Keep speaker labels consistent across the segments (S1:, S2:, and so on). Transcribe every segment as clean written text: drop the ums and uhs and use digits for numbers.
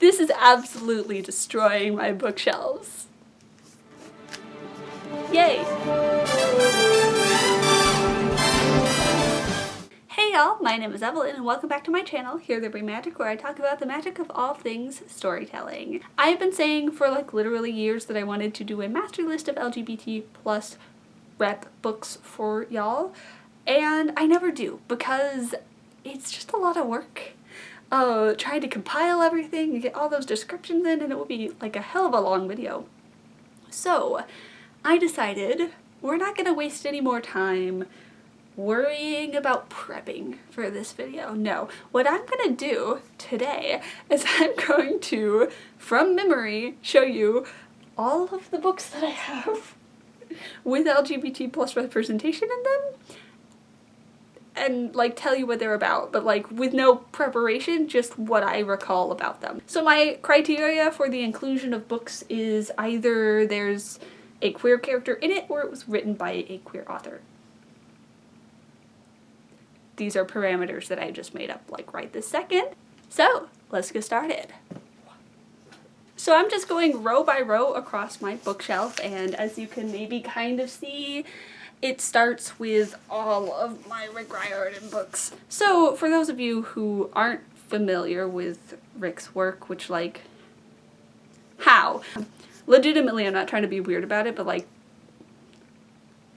S1: This is absolutely destroying my bookshelves. Yay! Hey y'all, my name is Evelyn and welcome back to my channel, Here There Be Magic, where I talk about the magic of all things storytelling. I've been saying for like literally years that I wanted to do a master list of LGBT plus rep books for y'all, and I never do because it's just a lot of work. Trying to compile everything and get all those descriptions in, and it would be like a hell of a long video. So I decided we're not going to waste any more time worrying about prepping for this video. No, what I'm going to do today is I'm going to, from memory, show you all of the books that I have with LGBT plus representation in them, and like tell you what they're about, but like with no preparation, just what I recall about them. So my criteria for the inclusion of books is either there's a queer character in it or it was written by a queer author. These are parameters that I just made up like right this second. So let's get started. So I'm just going row by row across my bookshelf, and as you can maybe kind of see, it starts with all of my Rick Riordan books. So for those of you who aren't familiar with Rick's work, which like, how? Legitimately, I'm not trying to be weird about it, but like,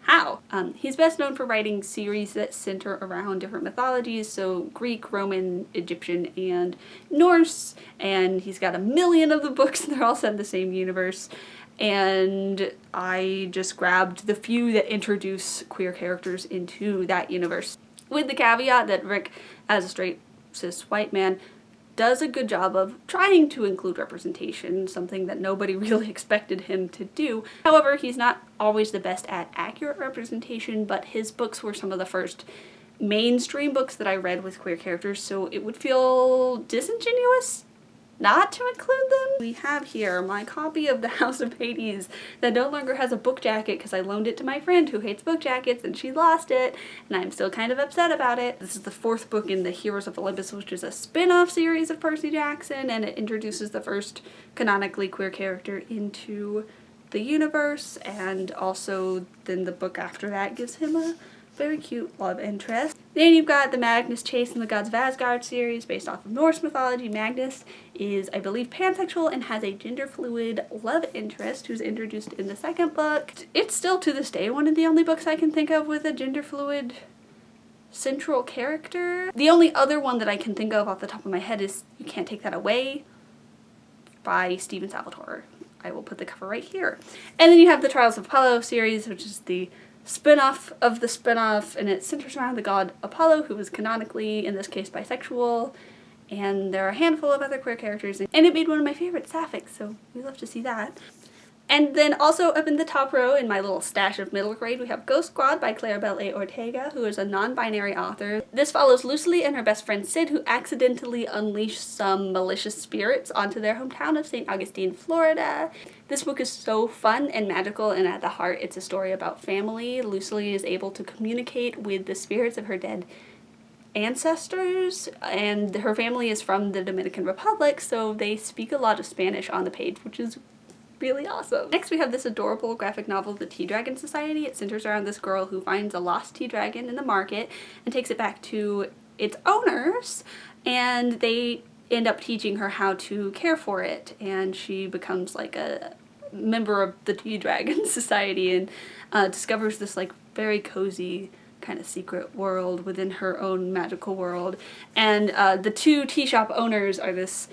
S1: how? He's best known for writing series that center around different mythologies, so Greek, Roman, Egyptian, and Norse, and he's got a million of the books and they're all set in the same universe. And I just grabbed the few that introduce queer characters into that universe, with the caveat that Rick, as a straight cis white man, does a good job of trying to include representation, something that nobody really expected him to do. However, he's not always the best at accurate representation, but his books were some of the first mainstream books that I read with queer characters, so it would feel disingenuous not to include them. We have here my copy of The House of Hades that no longer has a book jacket because I loaned it to my friend who hates book jackets and she lost it, and I'm still kind of upset about it. This is the fourth book in the Heroes of Olympus, which is a spin-off series of Percy Jackson, and it introduces the first canonically queer character into the universe, and also then the book after that gives him a very cute love interest. Then you've got the Magnus Chase and the Gods of Asgard series based off of Norse mythology. Magnus is, I believe, pansexual and has a gender fluid love interest who's introduced in the second book. It's still to this day one of the only books I can think of with a gender fluid central character. The only other one that I can think of off the top of my head is You Can't Take That Away by Stephen Salvatore. I will put the cover right here. And then you have the Trials of Apollo series, which is the spin-off of the spin-off, and it centers around the god Apollo, who is canonically, in this case, bisexual, and there are a handful of other queer characters, and it made one of my favorite sapphics, so we love to see that. And then also up in the top row in my little stash of middle grade, we have Ghost Squad by Clarabelle Ortega, who is a non-binary author. This follows Lucy and her best friend Sid, who accidentally unleash some malicious spirits onto their hometown of St. Augustine, Florida. This book is so fun and magical, and at the heart it's a story about family. Lucy is able to communicate with the spirits of her dead ancestors, and her family is from the Dominican Republic, so they speak a lot of Spanish on the page, which is really awesome. Next we have this adorable graphic novel, The Tea Dragon Society. It centers around this girl who finds a lost tea dragon in the market and takes it back to its owners, and they end up teaching her how to care for it, and she becomes like a member of the Tea Dragon Society and discovers this like very cozy kind of secret world within her own magical world. And the two tea shop owners are this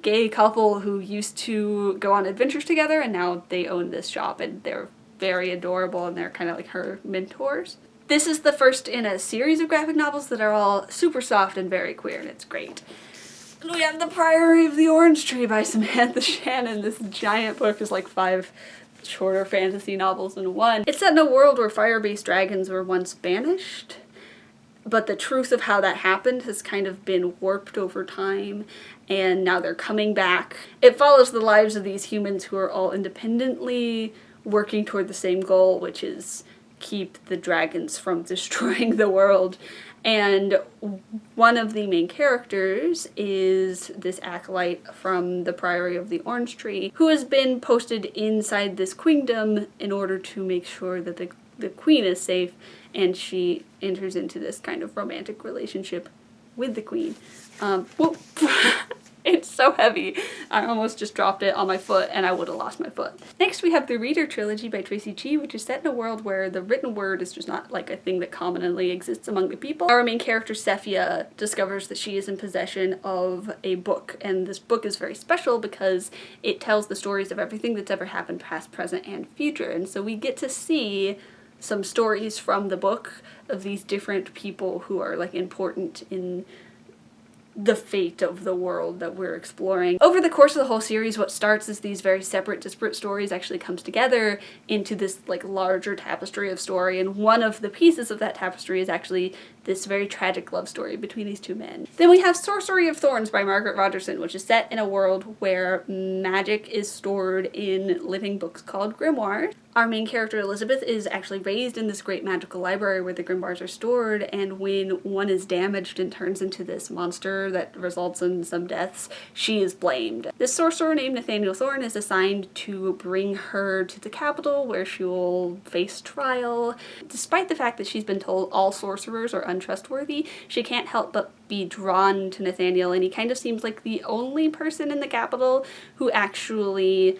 S1: gay couple who used to go on adventures together, and now they own this shop, and they're very adorable, and they're kind of like her mentors. This is the first in a series of graphic novels that are all super soft and very queer, and it's great. And we have The Priory of the Orange Tree by Samantha Shannon. This giant book is like 5 shorter fantasy novels in one. It's set in a world where fire-based dragons were once banished, but the truth of how that happened has kind of been warped over time, and now they're coming back. It follows the lives of these humans who are all independently working toward the same goal, which is keep the dragons from destroying the world. And one of the main characters is this acolyte from the Priory of the Orange Tree, who has been posted inside this queendom in order to make sure that the queen is safe, and she enters into this kind of romantic relationship with the queen. Whoop. It's so heavy. I almost just dropped it on my foot and I would have lost my foot. Next we have the Reader Trilogy by Tracy, which is set in a world where the written word is just not like a thing that commonly exists among the people. Our main character, Scythia, discovers that she is in possession of a book, and this book is very special because it tells the stories of everything that's ever happened, past, present, and future. And so we get to see some stories from the book of these different people who are like important in the fate of the world that we're exploring. Over the course of the whole series, what starts as these very separate, disparate stories actually comes together into this like larger tapestry of story, and one of the pieces of that tapestry is actually this very tragic love story between these two men. Then we have Sorcery of Thorns by Margaret Rodgerson, which is set in a world where magic is stored in living books called grimoires. Our main character, Elizabeth, is actually raised in this great magical library where the grimoires are stored, and when one is damaged and turns into this monster that results in some deaths, she is blamed. This sorcerer named Nathaniel Thorne is assigned to bring her to the capital where she will face trial. Despite the fact that she's been told all sorcerers are untrustworthy, she can't help but be drawn to Nathaniel, and he kind of seems like the only person in the capital who actually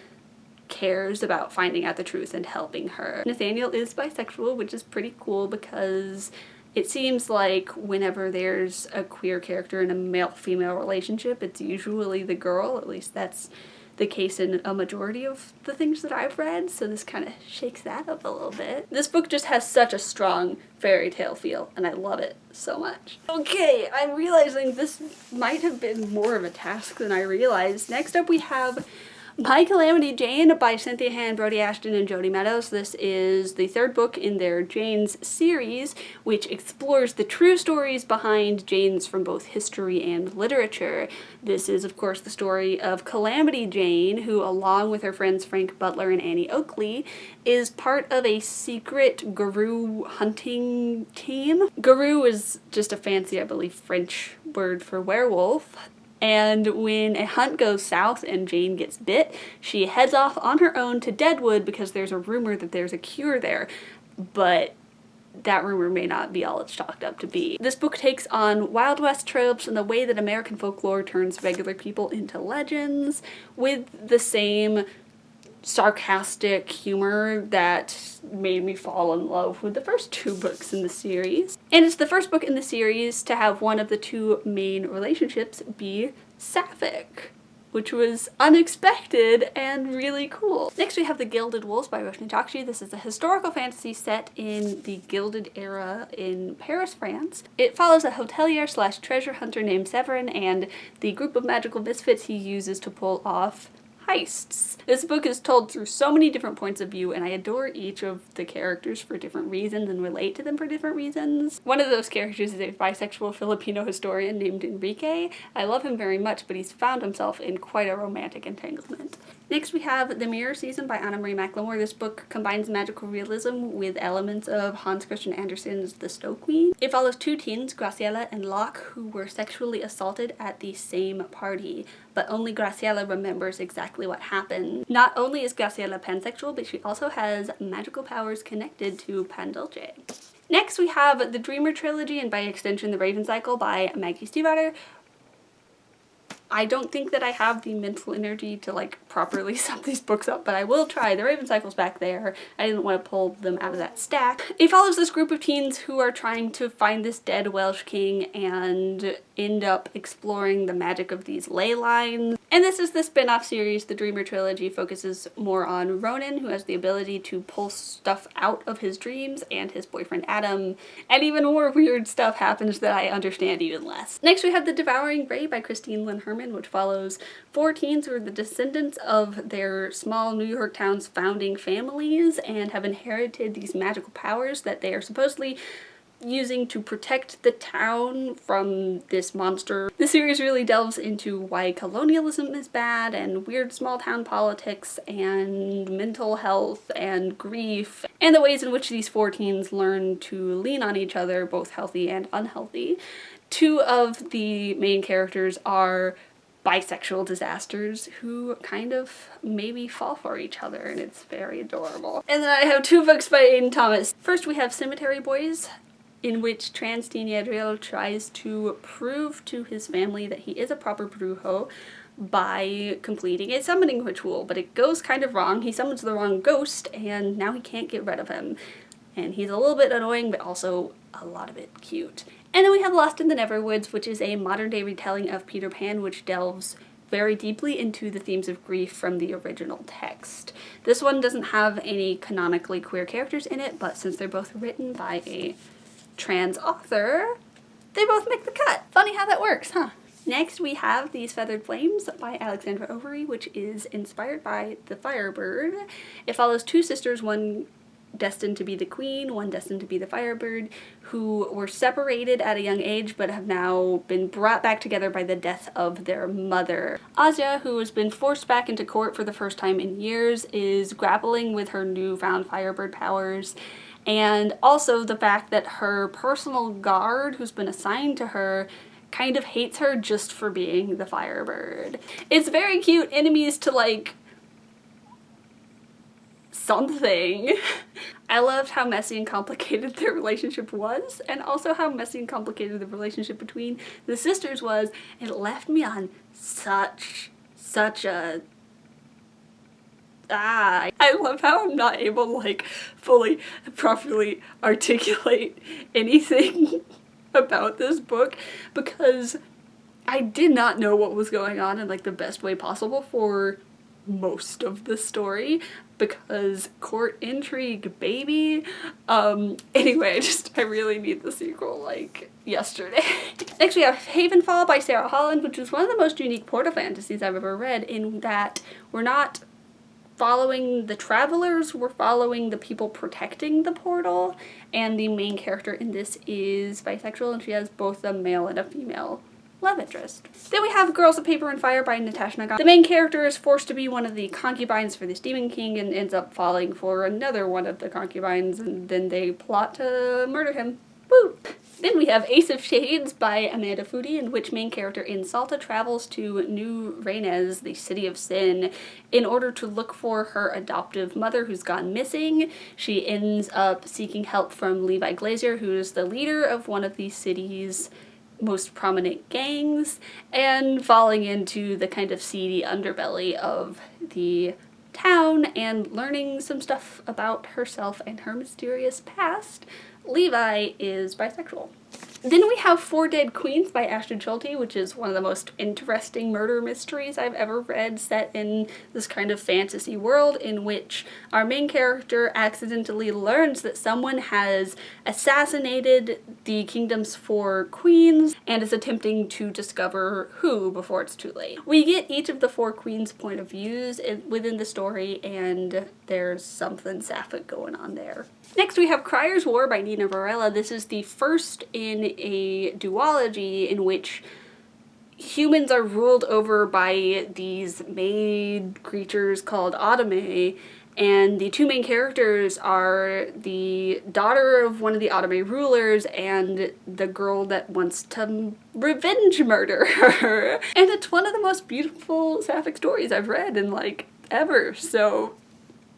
S1: cares about finding out the truth and helping her. Nathaniel is bisexual, which is pretty cool because it seems like whenever there's a queer character in a male-female relationship, it's usually the girl. At least that's the case in a majority of the things that I've read, so this kind of shakes that up a little bit. This book just has such a strong fairy tale feel, and I love it so much. Okay, I'm realizing this might have been more of a task than I realized. Next up we have My Calamity Jane by Cynthia Han, Brody, Ashton, and Jody Meadows. This is the third book in their Jane's series, which explores the true stories behind Janes from both history and literature. This is, of course, the story of Calamity Jane, who, along with her friends Frank Butler and Annie Oakley, is part of a secret guru hunting team. Guru is just a fancy, I believe, French word for werewolf. And when a hunt goes south and Jane gets bit, she heads off on her own to Deadwood because there's a rumor that there's a cure there. But that rumor may not be all it's chalked up to be. This book takes on Wild West tropes and the way that American folklore turns regular people into legends, with the same sarcastic humor that made me fall in love with the first two books in the series. And it's the first book in the series to have one of the two main relationships be sapphic, which was unexpected and really cool. Next we have The Gilded Wolves by Chakshi. This is a historical fantasy set in the Gilded era in Paris, France. It follows a hotelier slash treasure hunter named Severin and the group of magical misfits he uses to pull off heists. This book is told through so many different points of view, and I adore each of the characters for different reasons and relate to them for different reasons. One of those characters is a bisexual Filipino historian named Enrique. I love him very much, but he's found himself in quite a romantic entanglement. Next we have The Mirror Season by Anna Marie McLemore. This book combines magical realism with elements of Hans Christian Andersen's The Snow Queen. It follows two teens, Graciela and Locke, who were sexually assaulted at the same party, but only Graciela remembers exactly what happened. Not only is Graciela pansexual, but she also has magical powers connected to Pandulce. Next we have The Dreamer Trilogy, and by extension The Raven Cycle by Maggie Stiefvater. I don't think that I have the mental energy to like properly sum these books up, but I will try. The Raven Cycle's back there. I didn't want to pull them out of that stack. It follows this group of teens who are trying to find this dead Welsh king and end up exploring the magic of these ley lines. And this is the spin-off series. The Dreamer Trilogy focuses more on Ronan, who has the ability to pull stuff out of his dreams, and his boyfriend Adam, and even more weird stuff happens that I understand even less. Next we have The Devouring Ray by Christine Lynn Hermann, which follows four teens who are the descendants of their small New York town's founding families and have inherited these magical powers that they are supposedly using to protect the town from this monster. The series really delves into why colonialism is bad and weird small town politics and mental health and grief and the ways in which these 4 teens learn to lean on each other, both healthy and unhealthy. 2 of the main characters are bisexual disasters who kind of maybe fall for each other, and it's very adorable. And then I have 2 books by Aiden Thomas. First we have Cemetery Boys, in which trans teen Adriel tries to prove to his family that he is a proper brujo by completing a summoning ritual, but it goes kind of wrong. He summons the wrong ghost, and now he can't get rid of him. And he's a little bit annoying, but also a lot of it cute. And then we have Lost in the Neverwoods, which is a modern-day retelling of Peter Pan, which delves very deeply into the themes of grief from the original text. This one doesn't have any canonically queer characters in it, but since they're both written by a trans author, they both make the cut. Funny how that works, huh? Next we have These Feathered Flames by Alexandra Overy, which is inspired by The Firebird. It follows 2 sisters, one destined to be the queen, one destined to be the Firebird, who were separated at a young age but have now been brought back together by the death of their mother. Asia, who has been forced back into court for the first time in years, is grappling with her newfound Firebird powers, and also the fact that her personal guard, who's been assigned to her, kind of hates her just for being the Firebird. It's very cute enemies to, like, something. I loved how messy and complicated their relationship was, and also how messy and complicated the relationship between the sisters was. It left me on such a... I love how I'm not able to, like, fully, properly articulate anything about this book, because I did not know what was going on in, like, the best way possible for most of the story, because court intrigue, baby. Anyway, I really need the sequel, like, yesterday. Next we have Havenfall by Sarah Holland, which is one of the most unique portal fantasies I've ever read, in that we're not following the travelers, we're following the people protecting the portal, and the main character in this is bisexual, and she has both a male and a female love interest. Then we have Girls of Paper and Fire by Natasha. The main character is forced to be one of the concubines for this demon king and ends up falling for another one of the concubines, and then they plot to murder him. Woo! Then we have Ace of Shades by Amanda Foodie, in which main character Insalta travels to New Reynes, the city of sin, in order to look for her adoptive mother who's gone missing. She ends up seeking help from Levi Glazier, who is the leader of one of the city's most prominent gangs, and falling into the kind of seedy underbelly of the town and learning some stuff about herself and her mysterious past. Levi is bisexual. Then we have Four Dead Queens by Ashton Schulte, which is one of the most interesting murder mysteries I've ever read, set in this kind of fantasy world in which our main character accidentally learns that someone has assassinated the kingdom's 4 queens and is attempting to discover who before it's too late. We get each of the 4 queens' point of views within the story, and there's something sapphic going on there. Next we have Crier's War by Nina Varela. This is the first in a duology in which humans are ruled over by these made creatures called Autome, and the 2 main characters are the daughter of one of the Autome rulers and the girl that wants to revenge murder her. And it's one of the most beautiful sapphic stories I've read in, like, ever, so...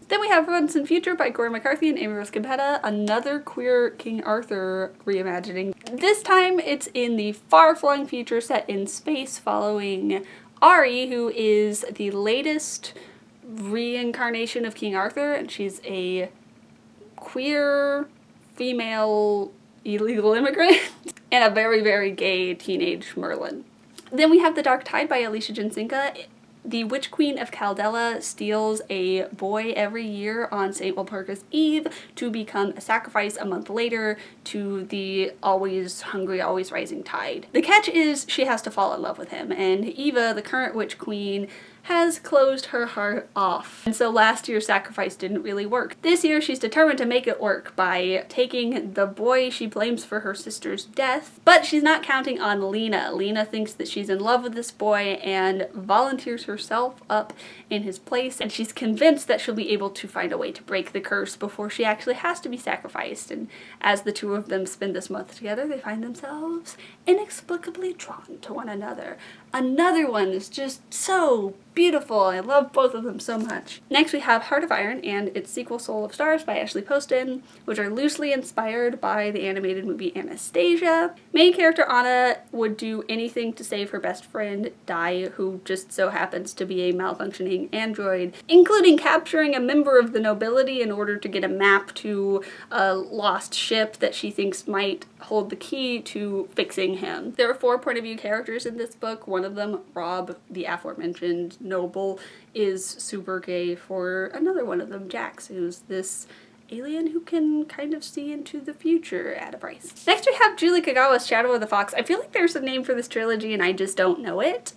S1: Then we have Once and Future by Corey McCarthy and Amy Rose Campetta, another queer King Arthur reimagining. This time it's in the far-flung future set in space, following Ari, who is the latest reincarnation of King Arthur, and she's a queer female illegal immigrant and a very, very gay teenage Merlin. Then we have The Dark Tide by Alicia Jensinka. The Witch Queen of Caldela steals a boy every year on St. Walpurgis Eve to become a sacrifice a month later to the always hungry, always rising tide. The catch is she has to fall in love with him, and Eva, the current Witch Queen, has closed her heart off. And so last year's sacrifice didn't really work. This year she's determined to make it work by taking the boy she blames for her sister's death, but she's not counting on Lena. Lena thinks that she's in love with this boy and volunteers herself up in his place, and she's convinced that she'll be able to find a way to break the curse before she actually has to be sacrificed. And as the two of them spend this month together, they find themselves inexplicably drawn to one another. Another one is just so beautiful. I love both of them so much. Next we have Heart of Iron and its sequel Soul of Stars by Ashley Poston, which are loosely inspired by the animated movie Anastasia. Main character Anna would do anything to save her best friend, Dai, who just so happens to be a malfunctioning android, including capturing a member of the nobility in order to get a map to a lost ship that she thinks might hold the key to fixing him. There are 4 point of view characters in this book. One of them, Rob, the aforementioned noble, is super gay for another one of them, Jax, who's this alien who can kind of see into the future at a price. Next we have Julie Kagawa's Shadow of the Fox. I feel like there's a name for this trilogy and I just don't know it.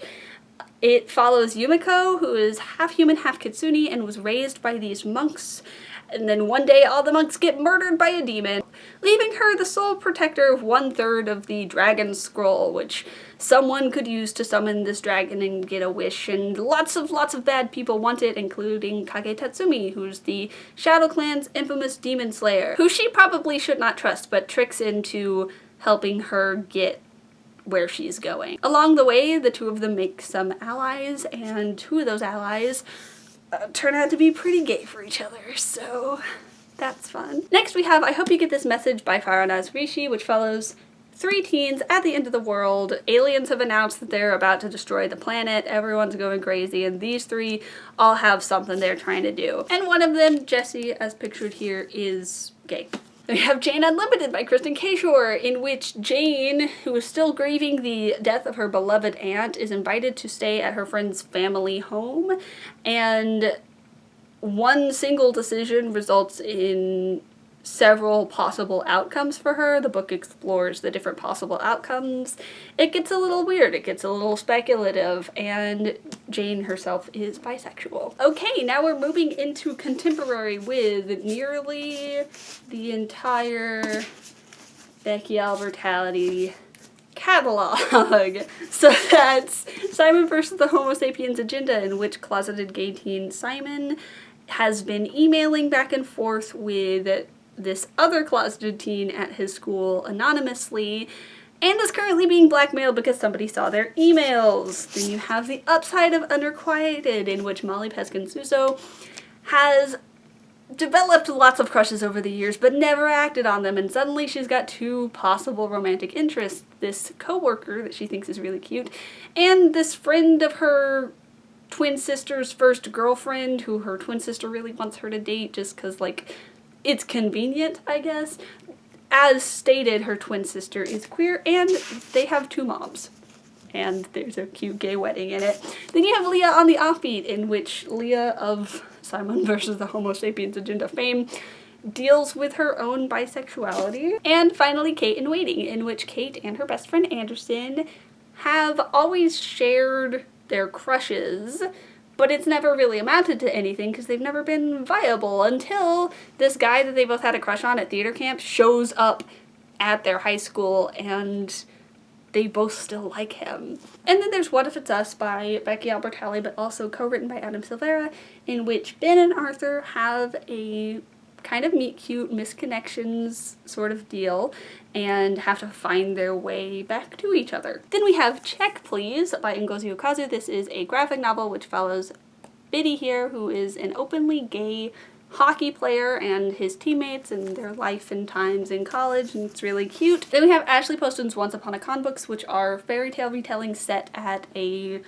S1: It follows Yumiko, who is half human, half kitsune, and was raised by these monks. And then one day all the monks get murdered by a demon, leaving her the sole protector of 1/3 of the dragon scroll, which someone could use to summon this dragon and get a wish, and lots of bad people want it, including Kage Tatsumi, who's the Shadow Clan's infamous demon slayer, who she probably should not trust, but tricks into helping her get where she's going. Along the way, the two of them make some allies, and 2 of those allies turn out to be pretty gay for each other, so that's fun. Next we have I Hope You Get This Message by Faranaz Rishi, which follows 3 teens at the end of the world. Aliens have announced that they're about to destroy the planet, everyone's going crazy, and these 3 all have something they're trying to do. And one of them, Jesse, as pictured here, is gay. We have Jane Unlimited by Kristen Kashore, in which Jane, who is still grieving the death of her beloved aunt, is invited to stay at her friend's family home, and one single decision results in several possible outcomes for her. The book explores the different possible outcomes. It gets a little weird, it gets a little speculative, and Jane herself is bisexual. Okay, now we're moving into contemporary with nearly the entire Becky Albertality catalog. So that's Simon versus the Homo Sapiens Agenda, in which closeted gay teen Simon has been emailing back and forth with this other closeted teen at his school anonymously, and is currently being blackmailed because somebody saw their emails. Then you have the upside of Unrequited, in which Molly Peskin-Suso has developed lots of crushes over the years but never acted on them, and suddenly she's got 2 possible romantic interests, this co-worker that she thinks is really cute, and this friend of her twin sister's first girlfriend, who her twin sister really wants her to date just because, like, it's convenient, I guess. As stated, her twin sister is queer, and they have 2 moms. And there's a cute gay wedding in it. Then you have Leah on the Offbeat, in which Leah of Simon versus the Homo Sapiens Agenda fame deals with her own bisexuality. And finally, Kate in Waiting, in which Kate and her best friend Anderson have always shared their crushes, but it's never really amounted to anything because they've never been viable until this guy that they both had a crush on at theater camp shows up at their high school and they both still like him. And then there's What If It's Us by Becky Albertalli, but also co-written by Adam Silvera, in which Ben and Arthur have a kind of meet-cute misconnections sort of deal and have to find their way back to each other. Then we have Check Please by Ngozi Okazu. This is a graphic novel which follows Biddy here, who is an openly gay hockey player, and his teammates and their life and times in college, and it's really cute. Then we have Ashley Poston's Once Upon a Con books, which are fairy tale retellings set at a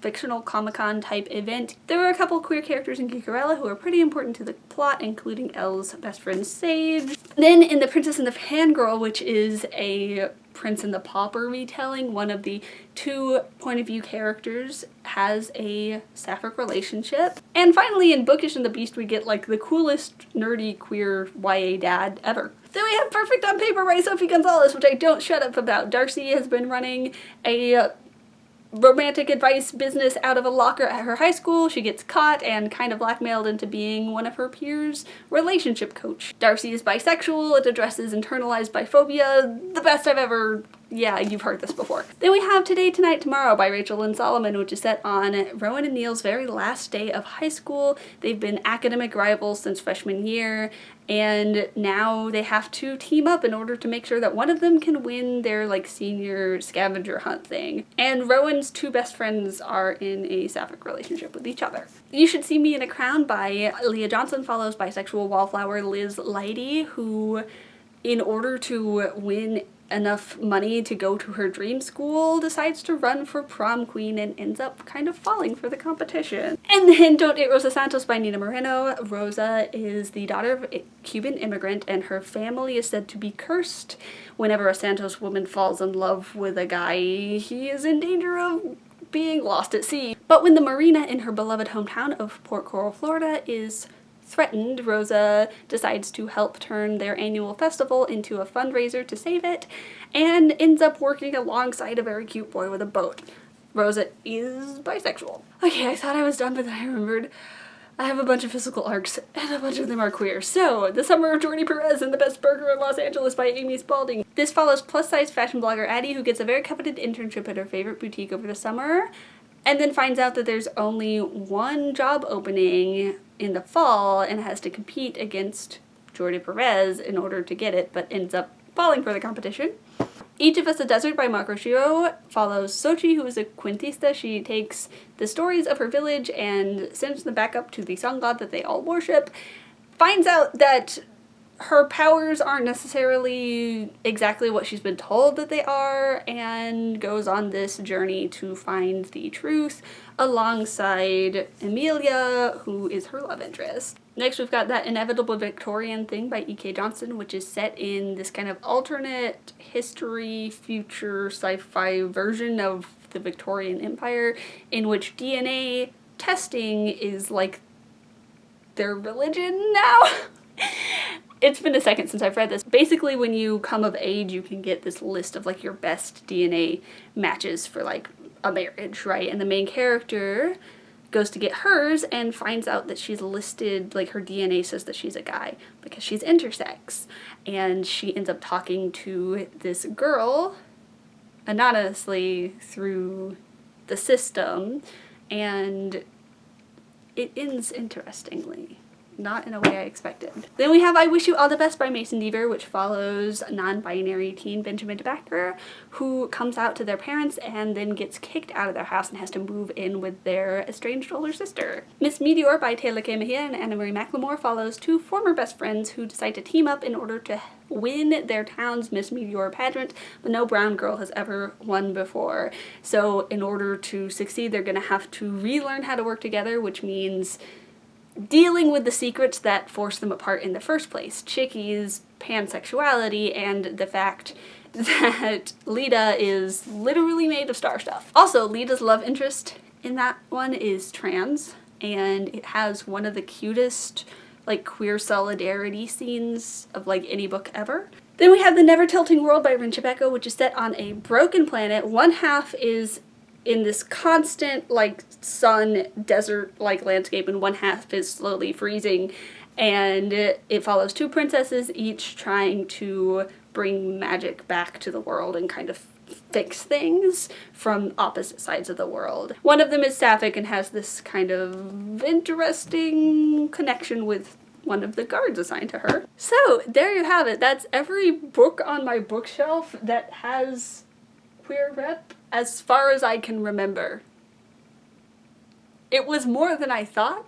S1: fictional Comic-Con type event. There were a couple queer characters in Geekerella who are pretty important to the plot, including Elle's best friend Sage. Then in The Princess and the Fangirl, which is a Prince and the Pauper retelling, one of the two point of view characters has a sapphic relationship. And finally, in Bookish and the Beast, we get like the coolest nerdy queer YA dad ever. Then we have Perfect on Paper by Sophie Gonzalez, which I don't shut up about. Darcy has been running a romantic advice business out of a locker at her high school. She gets caught and kind of blackmailed into being one of her peers' relationship coach. Darcy is bisexual. It addresses internalized biphobia. The best I've ever... Yeah, you've heard this before. Then we have Today, Tonight, Tomorrow by Rachel Lynn Solomon, which is set on Rowan and Neil's very last day of high school. They've been academic rivals since freshman year, and now they have to team up in order to make sure that one of them can win their like senior scavenger hunt thing. And Rowan's two best friends are in a sapphic relationship with each other. You Should See Me in a Crown by Leah Johnson follows bisexual wallflower Liz Leidy, who, in order to win enough money to go to her dream school, decides to run for prom queen and ends up kind of falling for the competition. And then Don't Date Rosa Santos by Nina Moreno. Rosa is the daughter of a Cuban immigrant, and her family is said to be cursed. Whenever a Santos woman falls in love with a guy, he is in danger of being lost at sea. But when the marina in her beloved hometown of Port Coral, Florida is threatened, Rosa decides to help turn their annual festival into a fundraiser to save it, and ends up working alongside a very cute boy with a boat. Rosa is bisexual. Okay, I thought I was done, but then I remembered I have a bunch of physical arcs, and a bunch of them are queer. So, The Summer of Jordi Perez and the Best Burger in Los Angeles by Amy Spalding. This follows plus-size fashion blogger Addie, who gets a very coveted internship at her favorite boutique over the summer, and then finds out that there's only one job opening in the fall and has to compete against Jordi Perez in order to get it, but ends up falling for the competition. Each of Us a Desert by Marco Shiro follows Sochi, who is a cuentista. She takes the stories of her village and sends them back up to the sun god that they all worship, finds out that her powers aren't necessarily exactly what she's been told that they are, and goes on this journey to find the truth alongside Emilia, who is her love interest. Next, we've got That Inevitable Victorian Thing by E.K. Johnston, which is set in this kind of alternate history, future sci-fi version of the Victorian Empire, in which DNA testing is like their religion now. It's been a second since I've read this. Basically, when you come of age, you can get this list of like your best DNA matches for like a marriage, right? And the main character goes to get hers and finds out that she's listed, like her DNA says that she's a guy because she's intersex. And she ends up talking to this girl anonymously through the system, and it ends interestingly. Not in a way I expected. Then we have I Wish You All the Best by Mason Deaver, which follows non-binary teen Benjamin DeBacker, who comes out to their parents and then gets kicked out of their house and has to move in with their estranged older sister. Miss Meteor by Taylor K. Mejia and Anna Marie McLemore follows two former best friends who decide to team up in order to win their town's Miss Meteor pageant, but no brown girl has ever won before. So in order to succeed, they're gonna have to relearn how to work together, which means dealing with the secrets that forced them apart in the first place. Chicky's pansexuality and the fact that Lita is literally made of star stuff. Also, Lita's love interest in that one is trans, and it has one of the cutest like queer solidarity scenes of like any book ever. Then we have The Never Tilting World by Rin Chibeko, which is set on a broken planet. One half is in this constant like sun desert like landscape, and one half is slowly freezing, and it follows two princesses each trying to bring magic back to the world and kind of fix things from opposite sides of the world. One of them is sapphic and has this kind of interesting connection with one of the guards assigned to her. So there you have it. That's every book on my bookshelf that has queer rep as far as I can remember. It was more than I thought,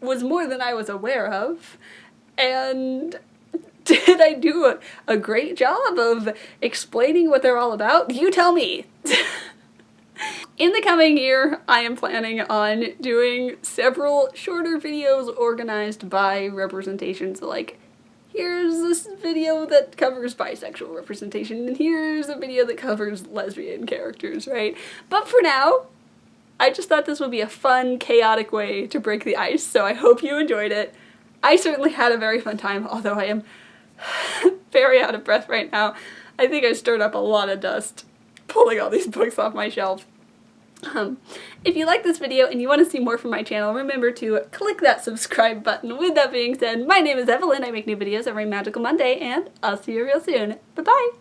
S1: was more than I was aware of, and did I do a great job of explaining what they're all about? You tell me. In the coming year, I am planning on doing several shorter videos organized by representation, so like here's this video that covers bisexual representation, and here's a video that covers lesbian characters, right? But for now, I just thought this would be a fun, chaotic way to break the ice, so I hope you enjoyed it. I certainly had a very fun time, although I am very out of breath right now. I think I stirred up a lot of dust pulling all these books off my shelf. If you like this video and you want to see more from my channel, remember to click that subscribe button. With that being said, my name is Evelyn. I make new videos every Magical Monday, and I'll see you real soon. Bye-bye!